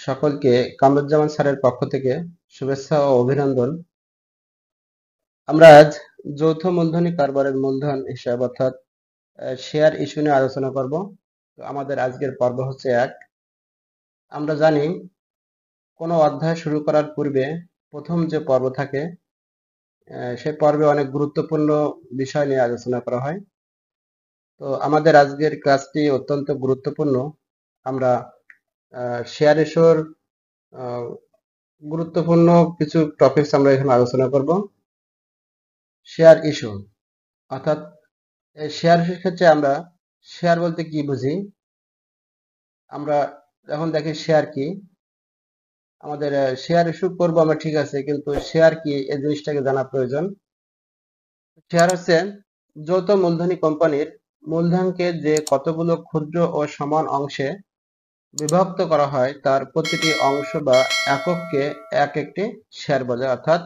সকলকে কামরুজ্জামান স্যারের পক্ষ থেকে শুভেচ্ছা ও অভিনন্দন। আমরা আজ যৌথ মূলধনী কারবারের মূলধন হিসাব অর্থাৎ শেয়ার ইস্যু নিয়ে আলোচনা করব। তো আমাদের আজকের পর্ব হচ্ছে 1। আমরা জানি কোনো অধ্যায় শুরু করার পূর্বে প্রথম যে পর্ব থাকে সেই পর্বে অনেক গুরুত্বপূর্ণ বিষয় নিয়ে আলোচনা করা হয়। তো আমাদের আজকের ক্লাসটি অত্যন্ত গুরুত্বপূর্ণ। আমরা শেয়ার ইস্যুর গুরুত্বপূর্ণ কিছু টপিকস আমরা এখানে আলোচনা করব। শেয়ার ইস্যু অর্থাৎ এই শেয়ার ইস্যুর ক্ষেত্রে আমরা শেয়ার বলতে কি বুঝি। আমরা যখন দেখি শেয়ার কি, আমাদের শেয়ার ইস্যু করবো আমরা, ঠিক আছে, কিন্তু শেয়ার কি এই জিনিসটাকে জানা প্রয়োজন। শেয়ার হচ্ছে যৌথ মূলধনী কোম্পানির মূলধনকে যে কতগুলো ক্ষুদ্র ও সমান অংশে বিভক্ত করা হয় তার প্রতিটি অংশ বা একককে এক একটি শেয়ার বলে। অর্থাৎ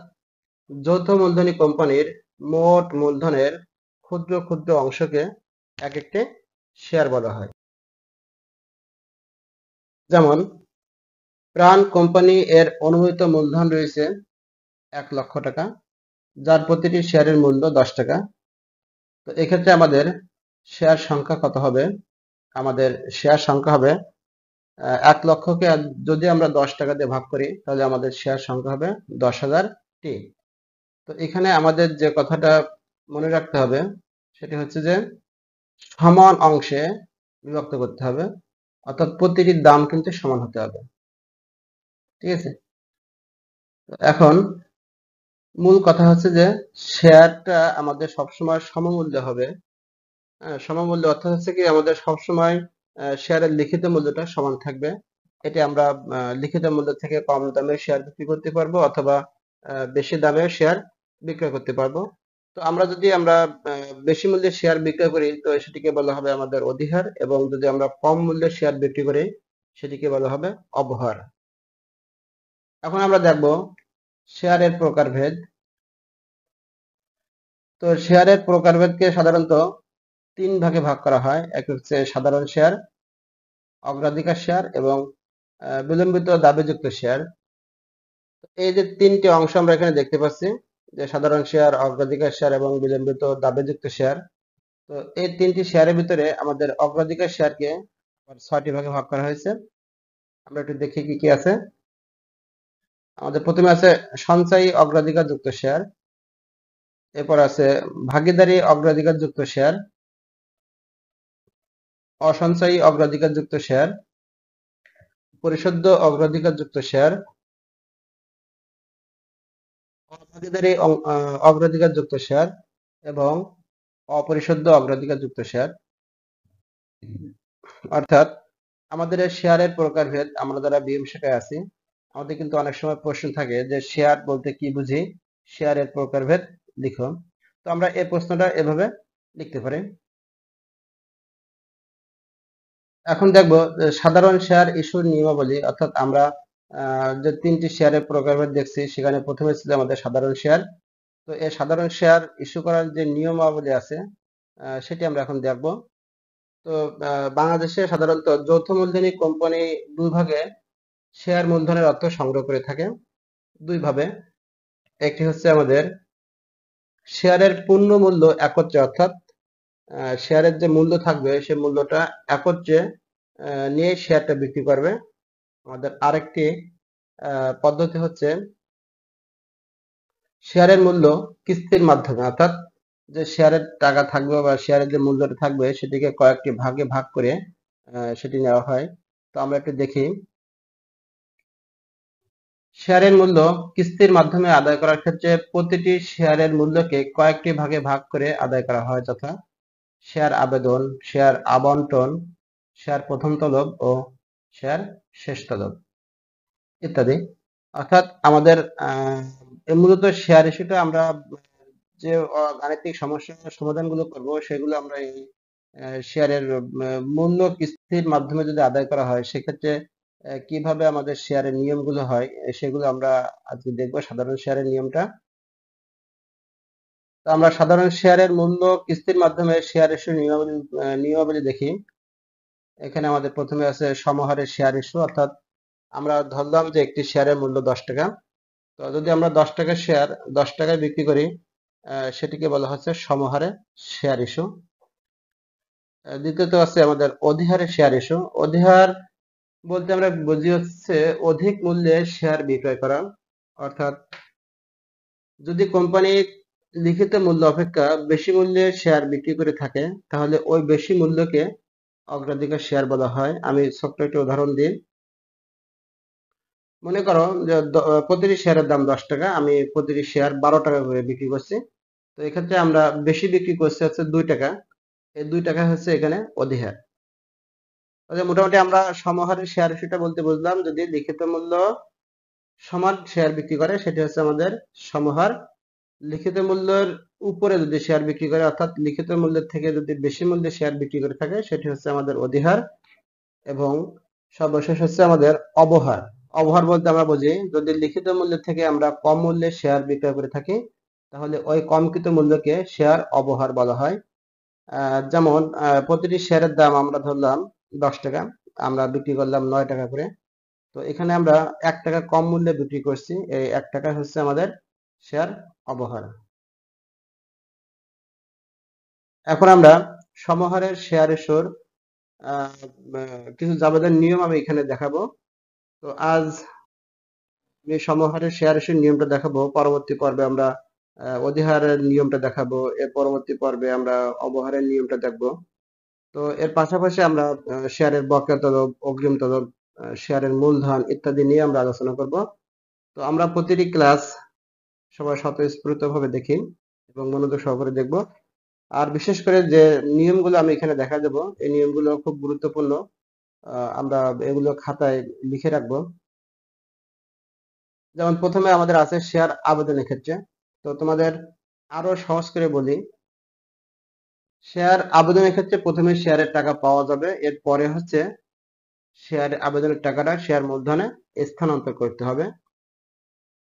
যৌথ মূলধনী কোম্পানির মোট মূলধনের ক্ষুদ্র ক্ষুদ্র অংশকে এক একটি শেয়ার বলা হয়। যেমন প্রাণ কোম্পানি এর অনুমোদিত মূলধন রয়েছে 1 লক্ষ টাকা, যার প্রতিটি শেয়ারের মূল্য 10 টাকা। তো এক্ষেত্রে আমাদের শেয়ার সংখ্যা কত হবে? আমাদের শেয়ার সংখ্যা হবে 1 লক্ষকে যদি আমরা 10 টাকা দিয়ে ভাগ করি তাহলে আমাদের শেয়ার সংখ্যা হবে 10,000টি। তো এখানে আমাদের যে কথাটা মনে রাখতে হবে সেটি হচ্ছে যে সমান অংশে বিভক্ত করতে হবে, অর্থাৎ প্রতিটির দাম কিন্তু সমান হতে হবে। ঠিক আছে? এখন মূল কথা হচ্ছে যে শেয়ারটা আমাদের সবসময় সমমূল্য হবে। সমমূল্য অর্থাৎ হচ্ছে কি আমাদের সবসময় শেয়ারের লিখিত মূল্যটা সমান থাকবে। এটি আমরা লিখিত মূল্য থেকে কম দামে শেয়ার বিক্রি করতে পারবো অথবা বেশি দামে শেয়ার বিক্রয় করতে পারবো। তো আমরা যদি বেশি মূল্যে শেয়ার বিক্রয় করি তো সেটিকে বলা হবে আমাদের অধিহার, এবং যদি আমরা কম মূল্যে শেয়ার বিক্রি করি সেটিকে বলা হবে অবহার। এখন আমরা দেখব শেয়ারের প্রকারভেদ। তো শেয়ারের প্রকারভেদকে সাধারণত 3 ভাগে ভাগ করা হয়। এক হচ্ছে সাধারণ শেয়ার, অগ্রাধিকার শেয়ার এবং বিলম্বিত দাবিযুক্ত শেয়ার। এই যে 3টি অংশ আমরা এখানে দেখতে পাচ্ছি, যে সাধারণ শেয়ার, অগ্রাধিকার শেয়ার এবং বিলম্বিত দাবিযুক্ত শেয়ার। তো এই 3টি শেয়ারের ভিতরে আমাদের অগ্রাধিকার শেয়ারকে 6টি ভাগে ভাগ করা হয়েছে। আমরা একটু দেখি কি কি আছে। আমাদের প্রথমে আছে সঞ্চয়ী অগ্রাধিকার যুক্ত শেয়ার, এরপর আছে ভাগীদারি অগ্রাধিকার যুক্ত শেয়ার, অসঞ্চয়ী অগ্রাধিকার যুক্ত শেয়ার, পরিশোধ্য অগ্রাধিকার যুক্ত শেয়ার, অভাগীদারি অগ্রাধিকার যুক্ত শেয়ার এবং অপরিশোধ্য অগ্রাধিকার যুক্ত শেয়ার। অর্থাৎ আমাদের এই শেয়ারের প্রকারভেদ, আমরা যারা বিএম শাখায় আছি আমাদের কিন্তু অনেক সময় প্রশ্ন থাকে যে শেয়ার বলতে কি বুঝি, শেয়ারের প্রকারভেদ লিখো। তো আমরা এই প্রশ্নটা এভাবে লিখতে পারি। এখন দেখব সাধারণ শেয়ার ইস্যুর নিয়মাবলী, অর্থাৎ আমরা যে 3টি শেয়ারের প্রকারভেদ দেখছি সেখানে প্রথমে ছিল আমাদের সাধারণ শেয়ার। তো এই সাধারণ শেয়ার ইস্যু করার যে নিয়মাবলী আছে সেটি আমরা এখন দেখব। তো বাংলাদেশে সাধারণত যৌথ মূলধনী কোম্পানি 2 ভাগে শেয়ার মূলধনের অর্থ সংগ্রহ করে থাকে। 2 ভাবে। একটি হচ্ছে আমাদের শেয়ারের পূর্ণ মূল্য একত্রে, অর্থাৎ শেয়ারের যে মূল্য থাকবে সেই মূল্যটা একত্রে নিয়ে শেয়ারটা বিক্রি করবে। আমাদের আরেকটি পদ্ধতি হচ্ছে শেয়ারের মূল্য কিস্তির মাধ্যমে, অর্থাৎ যে শেয়ারের টাকা থাকবে বা শেয়ারের যে মূল্যটা থাকবে সেটিকে কয়েকটি ভাগে ভাগ করে সেটি নেওয়া হয়। তো আমরা একটু দেখি। শেয়ারের মূল্য কিস্তির মাধ্যমে আদায় করার ক্ষেত্রে প্রতিটি শেয়ারের মূল্যকে কয়েকটি ভাগে ভাগ করে আদায় করা হয়, যথা শেয়ার আবেদন, শেয়ার আবন্টন, শেয়ার প্রথম তলব ও শেয়ার শেষ তলব ইত্যাদি। অর্থাৎ আমাদের মূলত শেয়ার ইস্যুটা আমরা যে গাণিতিক সমস্যার সমাধানগুলো করব সেগুলো আমরা এই শেয়ারের মূল্য কিস্তির মাধ্যমে যদি আদায় করা হয় সেক্ষেত্রে কিভাবে আমাদের শেয়ারের নিয়মগুলো হয় সেগুলো আমরা আজকে দেখব, সাধারণ শেয়ারের নিয়মটা। তো আমরা সাধারণ শেয়ারের মূল্য কিস্তির মাধ্যমে শেয়ার ইস্যুর নিয়মাবলী দেখি। এখানে আমাদের প্রথমে আছে সমহারে শেয়ার ইস্যু, অর্থাৎ আমরা ধরলাম যে একটি শেয়ারের মূল্য 10 টাকা। তো যদি আমরা 10 টাকার শেয়ার 10 টাকায় বিক্রি করি, সেটিকে বলা হচ্ছে সমহারে শেয়ার ইস্যু। দ্বিতীয়ত আছে আমাদের অধিহারে শেয়ার ইস্যু। অধিহার বলতে আমরা বুঝি হচ্ছে অধিক মূল্যে শেয়ার বিক্রয় করা। অর্থাৎ যদি কোম্পানি লিখিত মূল্য অপেক্ষা বেশি মূল্যে শেয়ার বিক্রি করে থাকে, তাহলে ওই বেশি মূল্যকে অগ্রাধিকার শেয়ার বলা হয়। আমি ছোট্ট একটি উদাহরণ দিই। মনে করো যে প্রতিটি শেয়ারের দাম 10 টাকা, আমি প্রতিটি শেয়ার 12 টাকা করে বিক্রি করছি। তো এক্ষেত্রে আমরা বেশি বিক্রি করছি হচ্ছে 2 টাকা। এই 2 টাকা হচ্ছে এখানে অধিহার। মোটামুটি আমরা সমহারে শেয়ার সেটা বলতে বুঝলাম যদি লিখিত মূল্য সমান শেয়ার বিক্রি করে, সেটি হচ্ছে আমাদের সমহার। লিখিত মূল্যের উপরে যদি শেয়ার বিক্রি করে, অর্থাৎ লিখিত মূল্যের থেকে যদি বেশি মূল্যে শেয়ার বিক্রি করে থাকে, সেটি হচ্ছে আমাদের অধিহার। এবং সর্বশেষ হচ্ছে আমাদের অবহার। অবহার বলতে আমরা বুঝি যদি লিখিত মূল্যের থেকে আমরা কম মূল্যে শেয়ার বিক্রয় করে থাকি, তাহলে ওই কমকৃত মূল্যকে শেয়ার অবহার বলা হয়। যেমন প্রতিটি শেয়ারের দাম আমরা ধরলাম 10 টাকা, আমরা বিক্রি করলাম 9 টাকা করে। তো এখানে আমরা 1 টাকা কম মূল্যে বিক্রি করছি, এই 1 টাকা হচ্ছে আমাদের শেয়ার অবহার। এখন আমরা সমহারের শেয়ার ইস্যুর কিছু যাবতীয় নিয়ম আমি এখানে দেখাবো। তো আজ আমি সমহারের শেয়ার ইস্যুর নিয়মটা দেখাবো, পরবর্তী পর্বে আমরা অধিহারের নিয়মটা দেখাবো, এর পরবর্তী পর্বে আমরা অবহারের নিয়মটা দেখবো। তো এর পাশাপাশি আমরা শেয়ারের বকেয়া তলব, অগ্রিম তলব, শেয়ারের মূলধন ইত্যাদি নিয়ে আমরা আলোচনা করব। তো আমরা প্রতিটি ক্লাস সবাই স্বতঃস্ফূর্তভাবে দেখি এবং মনোযোগ সহকারে দেখব। আর বিশেষ করে যে নিয়মগুলো আমি এখানে দেখা যাব, এই নিয়মগুলো খুব গুরুত্বপূর্ণ। আমরা এগুলো খাতায় লিখে রাখবো। যেমন প্রথমে আমাদের আছে শেয়ার আবেদনের ক্ষেত্রে। তো তোমাদের আরো সহজ করে বলি, শেয়ার আবেদনের ক্ষেত্রে প্রথমে শেয়ারের টাকা পাওয়া যাবে, এরপরে হচ্ছে শেয়ার আবেদনের টাকাটা শেয়ার মূলধনে স্থানান্তর করতে হবে।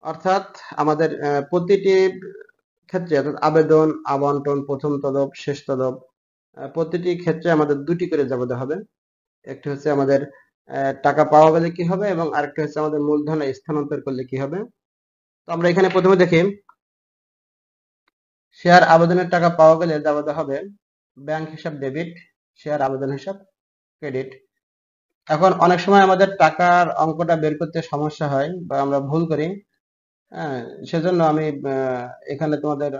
অর্থাৎ আমাদের প্রতিটি ক্ষেত্রে, অর্থাৎ আবেদন, আবন্টন, প্রথম তলব, শেষ তলব, প্রতিটি ক্ষেত্রে আমাদের দুটি করে জবাব হবে। একটি হচ্ছে আমাদের টাকা পাওয়া গেলে কি হবে, এবং আরেকটা হচ্ছে আমাদের মূলধনে স্থানান্তর করলে কি হবে। তো আমরা এখানে প্রথমে দেখি, শেয়ার আবেদনের টাকা পাওয়া গেলে জবাব হবে ব্যাংক হিসাব ডেবিট, শেয়ার আবেদন হিসাব ক্রেডিট। এখন অনেক সময় আমাদের টাকার অঙ্কটা বের করতে সমস্যা হয় বা আমরা ভুল করি। হ্যাঁ, সেজন্য আমি এখানে তোমাদের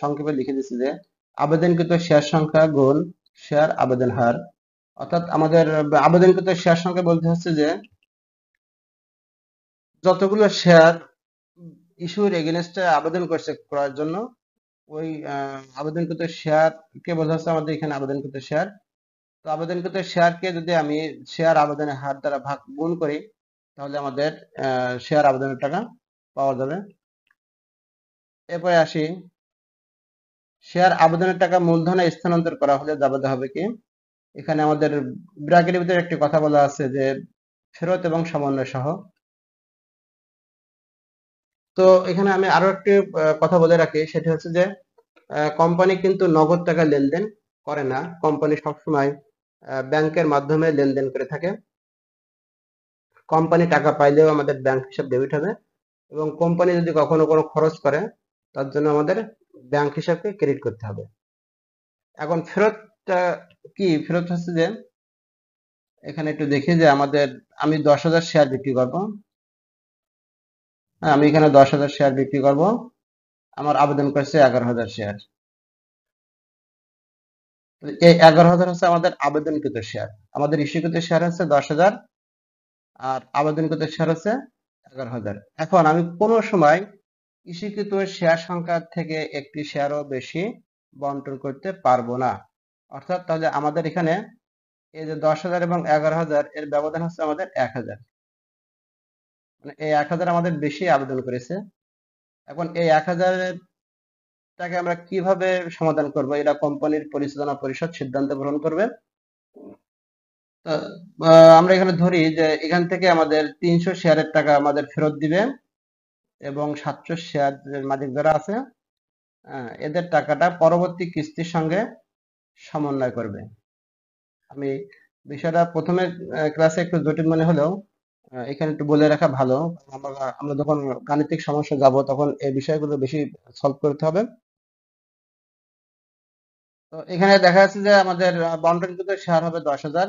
সংক্ষেপে লিখে দিচ্ছি যে আবেদনকৃত শেয়ার সংখ্যা গুণ শেয়ার আবেদন হার। অর্থাৎ আমাদের আবেদনকৃত শেয়ার সংখ্যা বলতে হচ্ছে যে যতগুলো শেয়ার ইস্যুর এগেনস্টে আবেদন করছে ক্রয়ের জন্য, ওই আবেদনকৃত শেয়ার কে বোঝা হচ্ছে আমাদের এখানে আবেদনকৃত শেয়ার। তো আবেদনকৃত শেয়ারকে যদি আমি শেয়ার আবেদনের হার দ্বারা গুণ করি, তাহলে আমাদের শেয়ার আবেদনের টাকা পাওয়া যাবে। এরপরে আসি, শেয়ার আবেদনের টাকা মূলধনে স্থানান্তর করা হলে জবাব হবে কি, এখানে আমাদের ব্র্যাকেটের ভিতরে একটি কথা বলা আছে যে ফেরত এবং সমন্বয় সহ। তো এখানে আমি আরো একটি কথা বলে রাখি, সেটি হচ্ছে যে কোম্পানি কিন্তু নগদ টাকা লেনদেন করে না, কোম্পানি সবসময় ব্যাংকের মাধ্যমে লেনদেন করে থাকে। কোম্পানি টাকা পাইলেও আমাদের ব্যাংক হিসাব ডেবিট হবে, এবং কোম্পানি যদি কখনো কোনো খরচ করে, তার জন্য আমাদের ব্যাংক হিসাবকে ক্রেডিট করতে হবে। এখন ফেরতটা কি, ফেরত হচ্ছে যে এখানে একটু দেখি যে আমাদের আমি 10,000 শেয়ার বিক্রি করব। হ্যাঁ, আমি এখানে 10,000 শেয়ার বিক্রি করব, আমার আবেদন করছে 11,000 শেয়ার। এই 11,000 হচ্ছে আমাদের আবেদনকৃত শেয়ার, আমাদের ইস্যুকৃত শেয়ার হচ্ছে 10,000 আর আবেদনকৃত শেয়ার হচ্ছে 11,000। এখন আমি কোনো সময় ইস্যুকৃত শেয়ার সংখ্যা থেকে একটি শেয়ারও বেশি বন্টন করতে পারবো না। অর্থাৎ তাহলে আমাদের এখানে এই যে 10,000 এবং 11,000 এর ব্যবধান হচ্ছে আমাদের 1,000, মানে এই 1,000 আমাদের বেশি আবেদন করেছে। এখন এই 1,000 টাকে আমরা কিভাবে সমাধান করব, এটা কোম্পানির পরিচালনা পরিষদ সিদ্ধান্ত গ্রহণ করবে। তো আমরা এখানে ধরি যে এখান থেকে আমাদের 300 শেয়ারের টাকা আমাদের ফেরত দিবে, এবং 700 শেয়ারের মালিক যারা আছে এদের টাকাটা পরবর্তী কিস্তির সঙ্গে সমন্বয় করবে। আমি বিষয়টা প্রথমে ক্লাসে একটু জটিল মনে হলেও এখানে একটু বলে রাখা ভালো। আমরা আমরা যখন গাণিতিক সমস্যা যাব তখন এই বিষয়গুলো বেশি সলভ করতে হবে। তো এখানে দেখা যাচ্ছে যে আমাদের বন্টনকৃত শেয়ার হবে 10,000,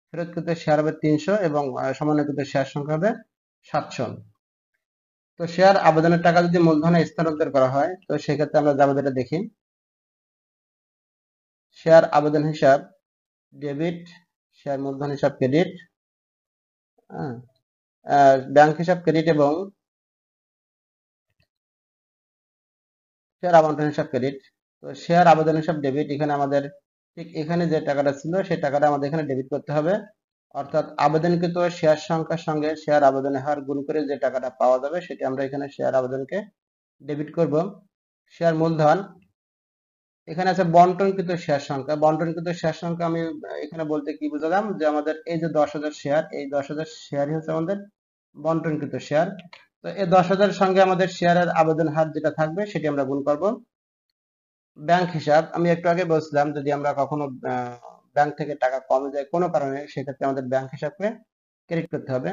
ফেরতকৃত শেয়ার হবে 300 এবং সমন্বয়কৃত শেয়ার সংখ্যা হবে 700। তো শেয়ার আবেদনের টাকা যদি মূলধনে স্থানান্তর করা হয় তো সেক্ষেত্রে আমরা যাবো যেটা দেখি। শেয়ার আবেদন হিসাব ডেবিট, শেয়ার মূলধন হিসাব ক্রেডিট, ব্যাংক হিসাব ক্রেডিট এবং শেয়ার আবন্টন হিসাব ক্রেডিট। তো শেয়ার আবেদন হিসাব ডেবিট, এখানে আমাদের ঠিক এখানে যে টাকাটা ছিল সেই টাকাটা আমাদের এখানে ডেবিট করতে হবে, অর্থাৎ আবেদনকৃত শেয়ার সংখ্যার সঙ্গে শেয়ার আবেদনের হার গুণ করে যে টাকাটা পাওয়া যাবে সেটা আমরা এখানে শেয়ার আবেদনকে ডেবিট করব। শেয়ার মূলধন, এখানে আছে বন্টনকৃত শেয়ার সংখ্যা। বন্টনকৃত শেয়ার সংখ্যা আমি এখানে বলতে কি বুঝালাম, যে আমাদের এই যে 10,000 শেয়ার, এই 10,000 শেয়ারই হচ্ছে আমাদের বন্টনকৃত শেয়ার। তো এই 10,000 সঙ্গে আমাদের শেয়ারের আবেদন হার যেটা থাকবে সেটি আমরা গুণ করব। ব্যাংক হিসাব, আমি একটু আগে বলছিলাম যদি আমরা কখনো ব্যাংক থেকে টাকা কমে যায় কোনো কারণে সেক্ষেত্রে আমাদের ব্যাংক হিসাবকে ক্রেডিট করতে হবে।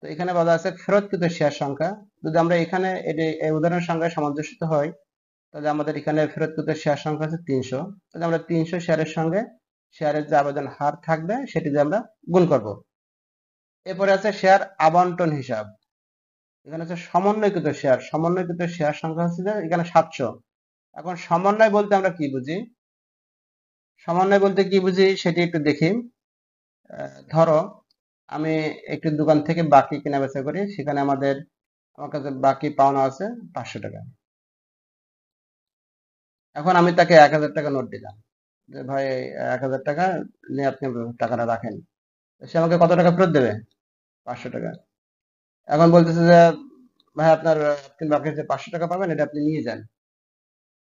তো এখানে বলা আছে ফেরতকৃত শেয়ার সংখ্যা, যদি আমরা এখানে এটি এই উদাহরণের সঙ্গে সামঞ্জস্য হয় তাহলে আমাদের এখানে ফেরতকৃত শেয়ার সংখ্যা আছে 300, তাহলে আমরা 300 শেয়ারের সঙ্গে শেয়ারের যে আবেদন হার থাকবে সেটি দিয়ে আমরা গুণ করব। এরপরে আছে শেয়ার আবন্টন হিসাব, এখানে হচ্ছে সমন্বয়কৃত শেয়ার। সমন্বয়কৃত শেয়ার সংখ্যা হচ্ছে যে এখানে 700। এখন সমন্বয় বলতে আমরা কি বুঝি, সমন্বয় বলতে কি বুঝি সেটি একটু দেখি। ধরো আমি একটি দোকান থেকে বাকি কেনা বেচা করি, সেখানে আমার কাছে বাকি পাওনা আছে 500 টাকা। এখন আমি তাকে 1,000 টাকা নোট দিলাম যে ভাই 1,000 টাকা নিয়ে আপনি টাকাটা রাখেন। সে আমাকে কত টাকা ফেরত দেবে? 500 টাকা। এখন বলতেছে যে ভাই আপনি বাকি যে 500 টাকা পাবেন এটা আপনি নিয়ে যান।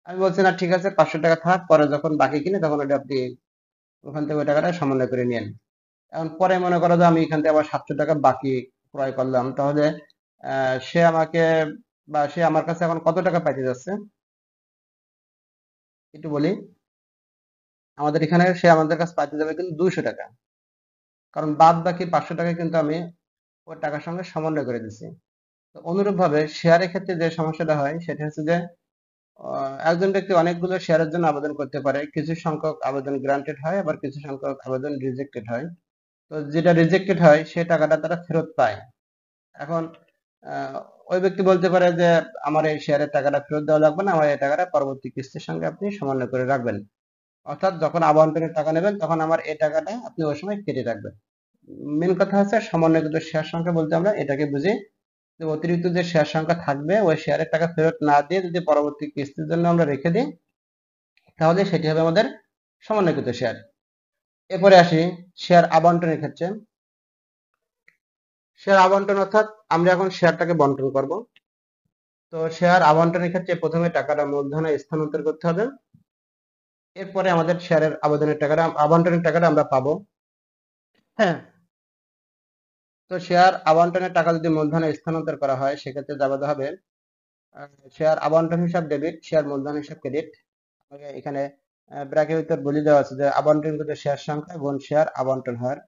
আমি বলছি না, ঠিক আছে 500 টাকা থাক, পরে যখন বাকি কিনে তখন ওটা আপনি ওখান থেকে ওই টাকাটা সমন্বয় করে নিয়েন। এখন পরে মনে করো যে আমি এখান থেকে আবার 700 টাকা বাকি ক্রয় করলাম, তাহলে সে আমাকে বা সে আমার কাছে এখন কত টাকা পাইতে যাচ্ছে একটু বলি। আমাদের এখানে সে আমাদের কাছে পাইতে যাবে কিন্তু 200 টাকা, কারণ বাদ বাকি 500 টাকা কিন্তু আমি ওর টাকার সঙ্গে সমন্বয় করে দিচ্ছি। তো অনুরূপভাবে শেয়ারের ক্ষেত্রে যে সমস্যাটা হয় সেটা হচ্ছে যে একজন ব্যক্তি অনেকগুলো শেয়ারের জন্য আবেদন করতে পারে, কিছু সংখ্যক আবেদন গ্রান্টেড হয় আবার কিছু সংখ্যক আবেদন রিজেক্টেড হয়। তো যেটা রিজেক্টেড হয় সে টাকাটা তারা ফেরত পায়। এখন আহ, ওই ব্যক্তি বলতে পারে যে আমার এই শেয়ারের টাকাটা ফেরত দেওয়া লাগবে না, আমার এই টাকাটা পরবর্তী কিস্তির সঙ্গে আপনি সমন্বয় করে রাখবেন, অর্থাৎ যখন আবন্টনের টাকা নেবেন তখন আমার এই টাকাটা আপনি ওই সময় কেটে রাখবেন। মেন কথা হচ্ছে সমন্বয়কৃত শেয়ার সংখ্যা বলতে আমরা এটাকে বুঝি, যে অতিরিক্ত যে শেয়ার সংখ্যা থাকবে ওই শেয়ারের টাকা ফেরত না দিয়ে যদি পরবর্তী কিস্তির জন্য আমরা রেখে দিই তাহলে সেটি হবে আমাদের সমন্বয়কৃত শেয়ার। এরপরে আসি শেয়ার আবন্টনের ক্ষেত্রে। শেয়ার আবন্টন অর্থাৎ আমরা এখন শেয়ারটাকে বন্টন করব। তো শেয়ার আবন্টনের ক্ষেত্রে প্রথমে টাকাটা মূলধনে স্থানান্তর করতে হবে, এরপরে আমাদের শেয়ারের আবন্টনের টাকাটা আমরা পাবো। হ্যাঁ, তো শেয়ার আবন্টনের টাকা যদি মূলধনে স্থানান্তর করা হয় সেক্ষেত্রে যাবে হবে শেয়ার আবন্টন হিসাব ডেবিট, শেয়ার মূলধন হিসাব ক্রেডিট। এখানে ব্র্যাকেট ভিতর বলে দেওয়া আছে যে আবন্টনকৃত শেয়ার সংখ্যা গুণ শেয়ার আবন্টন হার,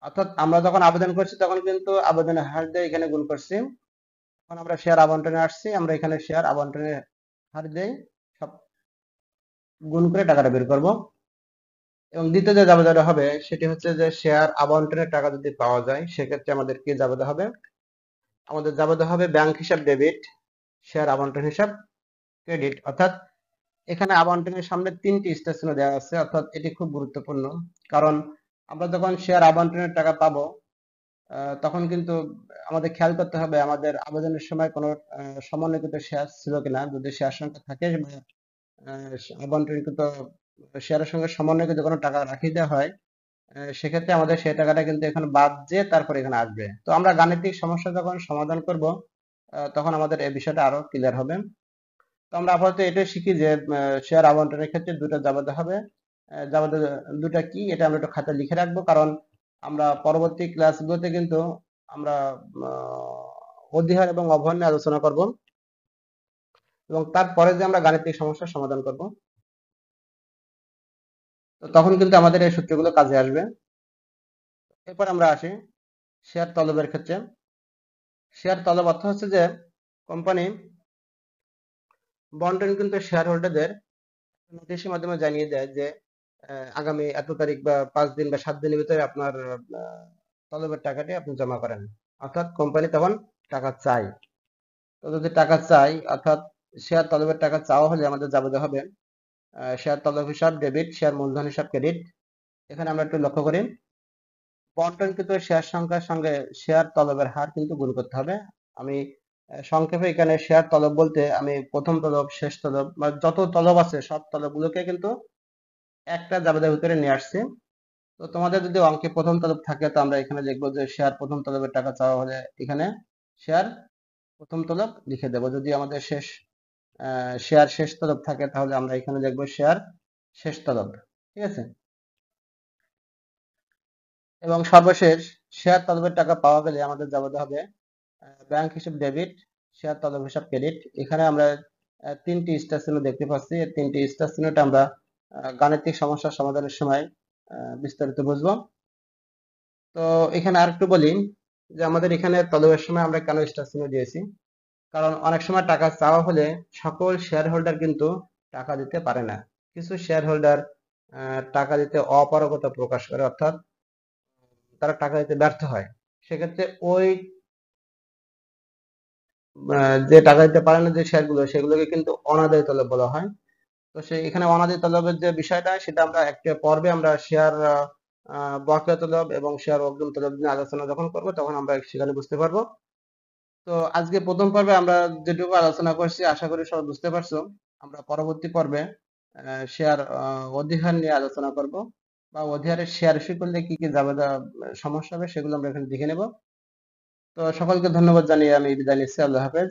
অর্থাৎ আমরা যখন আবেদন করছি তখন কিন্তু আবেদনের হার দিয়ে এখানে গুণ করছি, এখন আমরা শেয়ার আবন্টনে আসছি, আমরা এখানে শেয়ার আবন্টনের হার দিয়ে সব গুণ করে টাকাটা বের করব। এবং দ্বিতীয় যে জাবেদাটা হবে সেটি হচ্ছে যে শেয়ার আবন্টনের টাকা যদি পাওয়া যায় সেক্ষেত্রে আমাদের কি জাবেদা হবে, আমাদের জাবেদা হবে ব্যাংক হিসাব ডেবিট, শেয়ার আবন্টন হিসাব ক্রেডিট। অর্থাৎ এখানে আবন্টনের সামনে 3টি স্টার চিহ্ন দেওয়া আছে, অর্থাৎ এটি খুব গুরুত্বপূর্ণ, কারণ আমরা যখন শেয়ার আবন্টনের টাকা পাবো তখন কিন্তু আমাদের খেয়াল করতে হবে আমাদের আবেদনের সময় কোনো সমন্বয়কৃত শেয়ার ছিল কিনা। যদি শেয়ার সংখ্যা থাকে বা আবন্টনকৃত শেয়ারের সঙ্গে সমন্বয়কৃত কোনো টাকা রাখিয়ে দেওয়া হয় সেক্ষেত্রে আমাদের সেই টাকাটা কিন্তু এখানে বাদ দিয়ে তারপর এখানে আসবে। তো আমরা গাণিতিক সমস্যা যখন সমাধান করব তখন আমাদের এই বিষয়টা আরো ক্লিয়ার হবে। তো আমরা আপাতত এটাই শিখি যে শেয়ার আবন্টনের ক্ষেত্রে দুটো জাবেদা হবে। জাবেদা দুটা কি এটা আমরা একটু খাতায় লিখে রাখবো, কারণ আমরা পরবর্তী ক্লাসগুলোতে কিন্তু আমরা অধিহার এবং অবহার নিয়ে আলোচনা করব এবং তারপরে যে আমরা গাণিতিক সমস্যার সমাধান করব, তো তখন কিন্তু আমাদের এই সূত্রগুলো কাজে আসবে। এরপর আমরা আসি শেয়ার তলবের ক্ষেত্রে শেয়ার তলব অর্থ হচ্ছে যে কোম্পানি বন্টন কিন্তু শেয়ার হোল্ডারদের নোটিশের মাধ্যমে জানিয়ে দেয় যে আগামী এত তারিখ বা 5 দিন বা 7 দিনের ভিতরে আপনার তলবের টাকাটি আপনি জমা করেন। অর্থাৎ কোম্পানি তখন টাকা চায়। তো যদি টাকা চাই অর্থাৎ শেয়ার তলবের টাকা চাওয়া হলে আমাদের যাবে হবে শেয়ার তলব হিসাব ডেবিট, শেয়ার মূলধন হিসাব ক্রেডিট। এখানে আমরা একটু লক্ষ্য করি বন্টনকৃত শেয়ার সংখ্যার সঙ্গে শেয়ার তলবের হার কিন্তু গুণ করতে হবে। আমি সংক্ষেপে এখানে শেয়ার তলব বলতে আমি প্রথম তলব, শেষ তলব বা যত তলব আছে সব তলবগুলোকে কিন্তু একটা জাবেদার ভিতরে নিয়ে আসছি। তো তোমাদের যদি অঙ্কে প্রথম তলব থাকে তো আমরা এখানে লিখবো যে শেয়ার প্রথম তলবের টাকা চাওয়া হলে এখানে শেয়ার প্রথম তলব লিখে দেবো। যদি আমাদের শেয়ার শেষ তলব থাকে তাহলে আমরা এখানে লিখবো শেয়ার শেষ তলব। ঠিক আছে। এবং সর্বশেষ শেয়ার তলবের টাকা পাওয়া গেলে আমাদের যাবে হবে ব্যাংক হিসাব ডেবিট, শেয়ার তলব হিসাব ক্রেডিট। এখানে আমরা 3টি স্টার চিহ্ন দেখতে পাচ্ছি। এই 3টি স্টার চিহ্নটা আমরা গাণিতিক সমস্যার সমাধানের সময় বিস্তারিত বুঝবো। তো এখানে আরেকটু বলি যে আমাদের এখানে তলবের সময় আমরা কেন স্টার চিহ্ন দিয়েছি, কারণ অনেক সময় টাকা চাওয়া হলে সকল শেয়ার হোল্ডার কিন্তু টাকা দিতে পারে না। কিছু শেয়ার হোল্ডার টাকা দিতে অপারগতা প্রকাশ করে, অর্থাৎ তারা টাকা দিতে ব্যর্থ হয়। সেক্ষেত্রে ওই যে টাকা দিতে পারে না যে শেয়ারগুলো সেগুলোকে কিন্তু অনাদায়ী তলব বলা হয়। তো এখানে অনাদায়ী তলবের যে বিষয়টা সেটা আমরা একটা পর্বে আমরা শেয়ার বকেয়া তলব এবং শেয়ার অগ্রিম তলব নিয়ে আলোচনা যখন করব তখন আমরা সেখানে বুঝতে পারবো। তো আজকে প্রথম পর্বে আমরা যেটুকু আলোচনা করছি আশা করি সবাই বুঝতে পারছো। আমরা পরবর্তী পর্বে শেয়ার অধিহার নিয়ে আলোচনা করব বা অধিহারের শেয়ার ইস্যু করলে কি কি জাবেদা সমস্যা হবে সেগুলো আমরা এখানে দেখে নেব। তো সকলকে ধন্যবাদ জানিয়ে আমি বিদায় নিচ্ছি। আল্লাহ হাফেজ।